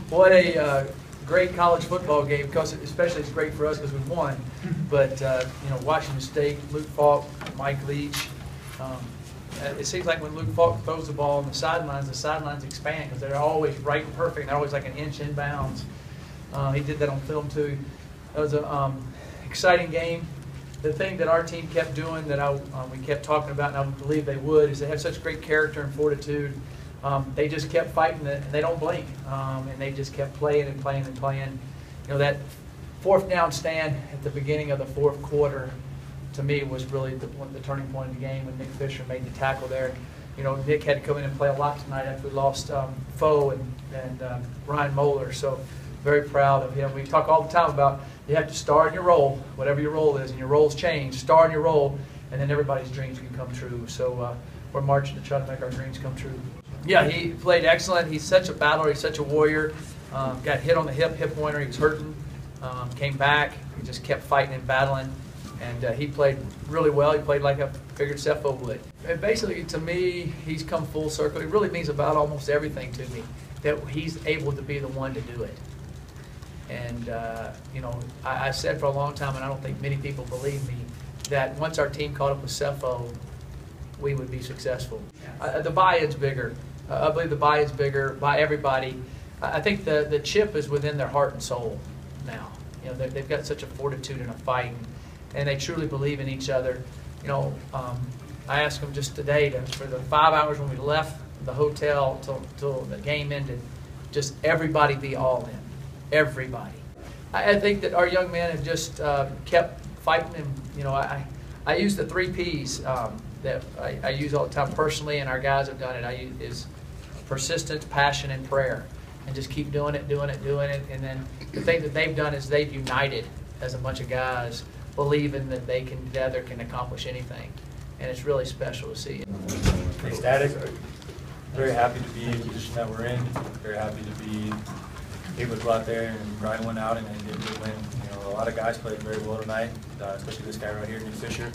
What a great college football game, because especially it's great for us because we won. But you know, Washington State, Luke Falk, Mike Leach. It seems like when Luke Falk throws the ball on the sidelines expand because they're always right and perfect. They're always like an inch in bounds. He did that on film too. That was an exciting game. The thing that our team kept doing that we kept talking about, and I believe they would, is they have such great character and fortitude. They just kept fighting it, and they don't blink. And they just kept playing and playing and playing. You know, that fourth down stand at the beginning of the fourth quarter, to me, was really the turning point of the game when Nick Fisher made the tackle there. You know, Nick had to come in and play a lot tonight after we lost Foe and Ryan Moeller. So very proud of him. We talk all the time about you have to star in your role, whatever your role is, and your roles change. Star in your role, and then everybody's dreams can come true. So we're marching to try to make our dreams come true. Yeah, he played excellent. He's such a battler. He's such a warrior. Got hit on the hip pointer. He was hurting. Came back. He just kept fighting and battling. And he played really well. He played like I figured Cepho would. And basically, to me, he's come full circle. It really means about almost everything to me, that he's able to be the one to do it. And, you know, I said for a long time, and I don't think many people believe me, that once our team caught up with Cepho, we would be successful. The buy-in's bigger. I believe the buy-in's bigger by everybody. I think the chip is within their heart and soul now. You know, they've got such a fortitude and a fight, and they truly believe in each other. You know, I asked them just today for the 5 hours when we left the hotel till the game ended, just everybody be all in. Everybody. I think that our young men have just kept fighting, and you know, I use the 3 Ps that I use all the time personally, and our guys have done it. Is persistence, passion, and prayer, and just keep doing it, and then the thing that they've done is they've united as a bunch of guys, believing that they can together can accomplish anything, and it's really special to see. Ecstatic. Very happy to be in the position that we're in. Very happy to be able to go out there and grind one out and get a good win. You know, a lot of guys played very well tonight, especially this guy right here, Nick Fisher.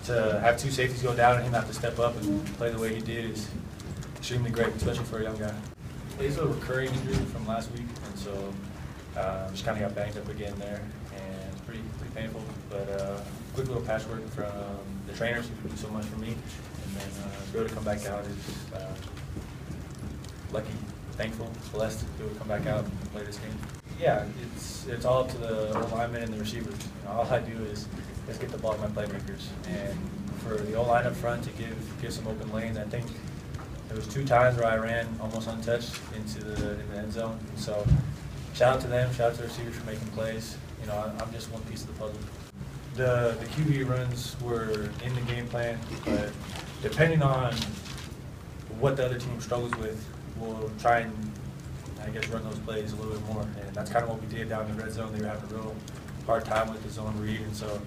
To have 2 safeties go down and him have to step up and play the way he did is extremely great, especially for a young guy. He's a recurring injury from last week, and so just kind of got banged up again there, and it's pretty painful. But quick little patchwork from the trainers who do so much for me, and then to be able to come back out is lucky. Thankful, blessed to be able to come back out and play this game. Yeah, it's all up to the O-linemen and the receivers. You know, all I do is get the ball to my playmakers. And for the O-line up front to give some open lanes, I think there was 2 times where I ran almost untouched in the end zone. And so shout out to them, shout out to the receivers for making plays. You know, I'm just one piece of the puzzle. The QB runs were in the game plan, but depending on what the other team struggles with, we'll try and, I guess, run those plays a little bit more. And that's kind of what we did down in the red zone. They were having a real hard time with the zone read, and so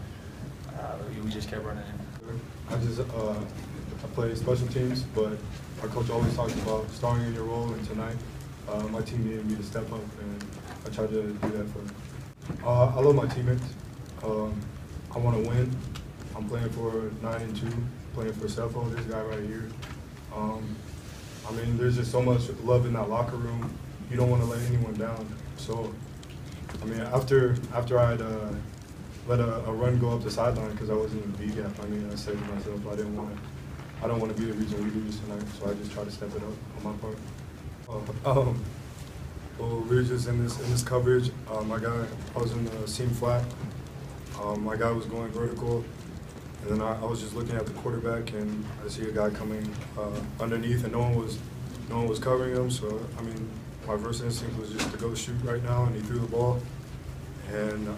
we just kept running in. I play special teams, but our coach always talks about starring in your role, and tonight my team needed me to step up, and I tried to do that for them. I love my teammates. I want to win. I'm playing for 9-2, playing for Cepho, this guy right here. I mean, there's just so much love in that locker room. You don't want to let anyone down. So, I mean, after I'd let a run go up the sideline because I was in the B gap, I mean, I said to myself, I don't want to be the reason we lose tonight. So I just try to step it up on my part. Well, we were just in this coverage. I was in the seam flat. My guy was going vertical. And then I was just looking at the quarterback, and I see a guy coming underneath, and no one was covering him. So I mean, my first instinct was just to go shoot right now, and he threw the ball, and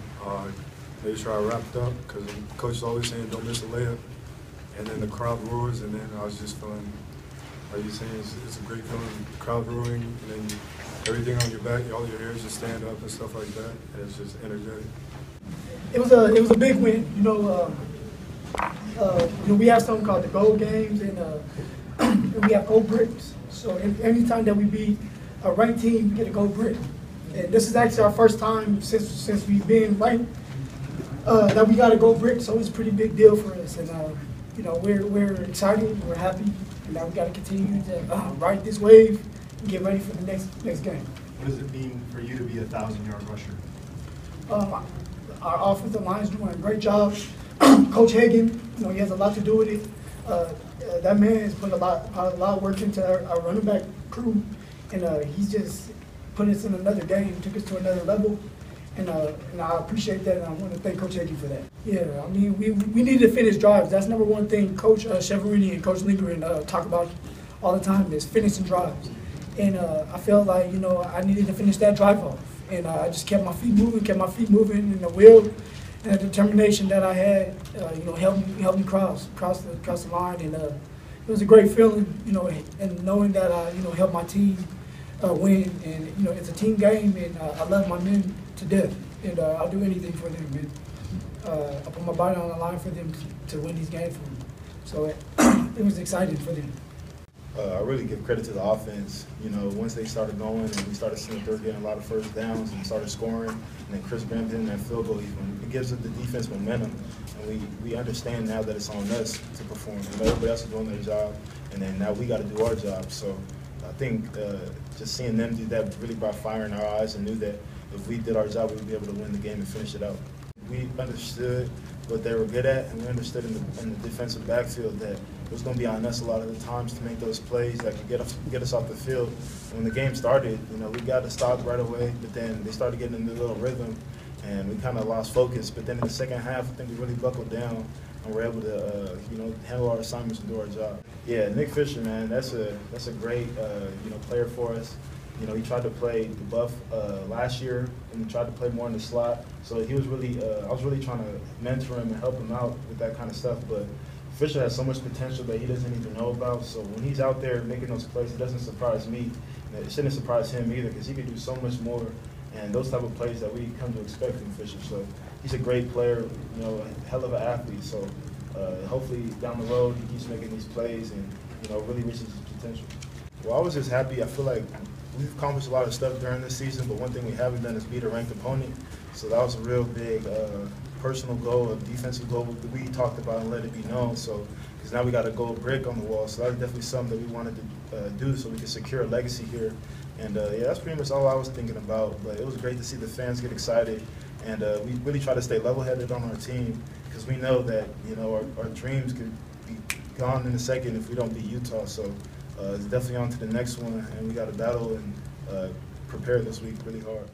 made sure I wrapped up because the coach is always saying don't miss a layup. And then the crowd roars, and then I was just feeling, like you're saying, it's a great feeling, crowd roaring, and then everything on your back, all your hairs just stand up and stuff like that, and it's just energetic. It was a big win, you know. We have something called the gold games, and we have gold bricks. So any time that we beat a ranked team, we get a gold brick. And this is actually our first time since we've been ranked that we got a gold brick. So it's a pretty big deal for us. And you know, we're excited, we're happy, and now we got to continue to ride this wave get ready for the next game. What does it mean for you to be a 1,000-yard rusher? Our offensive line is doing a great job. Coach Hagan, he has a lot to do with it. That man has put a lot of work into our running back crew, and he's just put us in another game, took us to another level, and I appreciate that, and I want to thank Coach Hagan for that. Yeah, I mean, we need to finish drives. That's number one thing Coach Cheverini and Coach Lindgren talk about all the time is finishing drives. And I felt like, I needed to finish that drive off. And I just kept my feet moving, and the will and the determination that I had, helped me cross the line. And it was a great feeling, and knowing that I, helped my team win. And, it's a team game, and I love my men to death. And I'll do anything for them, man. I put my body on the line for them to win these games for me. So it was exciting for them. I really give credit to the offense. Once they started going and we started seeing they're getting a lot of first downs and started scoring, and then Chris Graham hitting that field goal, it gives the defense momentum. And we understand now that it's on us to perform. Everybody else is doing their job, and then now we got to do our job. So I think just seeing them do that really brought fire in our eyes, and knew that if we did our job, we would be able to win the game and finish it out. We understood what they were good at, and we understood in the defensive backfield that it was going to be on us a lot of the times to make those plays that could get us off the field. And when the game started, we got to stop right away, but then they started getting into a little rhythm, and we kind of lost focus. But then in the second half, I think we really buckled down, and we're able to, handle our assignments and do our job. Yeah, Nick Fisher, man, that's a great, player for us. He tried to play the buff last year, and he tried to play more in the slot. So he was really, I was really trying to mentor him and help him out with that kind of stuff. But Fisher has so much potential that he doesn't even know about. So when he's out there making those plays, it doesn't surprise me. And it shouldn't surprise him either, because he can do so much more. And those type of plays that we come to expect from Fisher. So he's a great player, a hell of an athlete. So hopefully down the road he keeps making these plays and really reaches his potential. Well, I was just happy. I feel like we've accomplished a lot of stuff during this season, but one thing we haven't done is beat a ranked opponent. So that was a real big personal goal, a defensive goal that we talked about and let it be known. So, because now we got a gold brick on the wall. So that's definitely something that we wanted to do so we could secure a legacy here. And yeah, that's pretty much all I was thinking about. But it was great to see the fans get excited. And we really try to stay level-headed on our team, because we know that, our dreams could be gone in a second if we don't beat Utah. So it's definitely on to the next one, and we got to battle and prepare this week really hard.